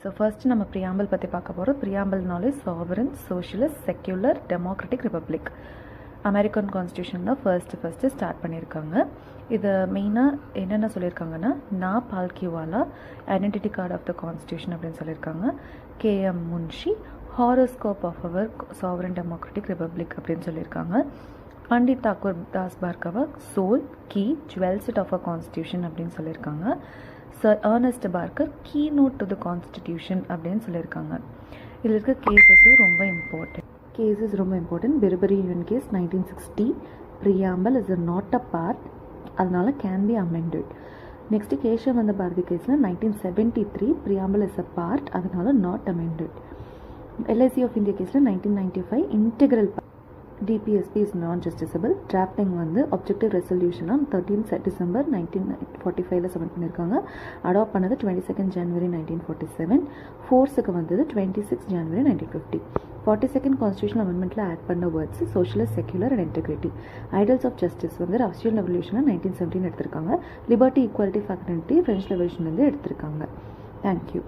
So first நம்ம preamble பற்றி பார்க்க போகிறோம். ப்ரியாம்பிள்னாலே sovereign, socialist, secular, democratic republic. American constitution தான் ஃபர்ஸ்ட்டு ஸ்டார்ட் பண்ணியிருக்காங்க. இது மெயினாக என்னென்ன சொல்லியிருக்காங்கன்னா, Palkhivala identity card of the constitution அப்படின்னு சொல்லியிருக்காங்க. KM Munshi horoscope of our sovereign democratic republic அப்படின்னு சொல்லியிருக்காங்க. Pandit Thakur Das Bhargava soul, key, jewels of a constitution அப்படின்னு சொல்லியிருக்காங்க. Sir Ernest Barker keynote to the constitution அப்படின்னு சொல்லியிருக்காங்க. இதில் இருக்க கேசஸும் ரொம்ப important. Berubari union case 1960. Preamble is not a part, அதனால can be amended. Next Kesavananda Bharati கேஸில் 1973 ப்ரியாம்பிள் இஸ் அ பார்ட், அதனால not amended. LIC of India கேஸில் 1995 integral DPSP is non-justiciable. Drafting வந்து objective resolution 13 December 1945 சப்மிட் பண்ணியிருக்காங்க. அடாப்ட் பண்ணது 22 January 1947. ஃபோர்ஸுக்கு வந்தது 26 January 1950. 42nd constitution அமெண்ட்மெண்ட்டில் add பண்ண words socialist, secular and integrity. Ideals of justice வந்து Russian ரெவல்யூஷனில் 1917 எடுத்திருக்காங்க. லிபர்ட்டி, ஈக்குவாலிட்டி, ஃப்ராட்டர்னிட்டி ஃப்ரெஞ்ச் ரெவல்யூஷன்லேருந்து எடுத்திருக்காங்க. தேங்க்யூ.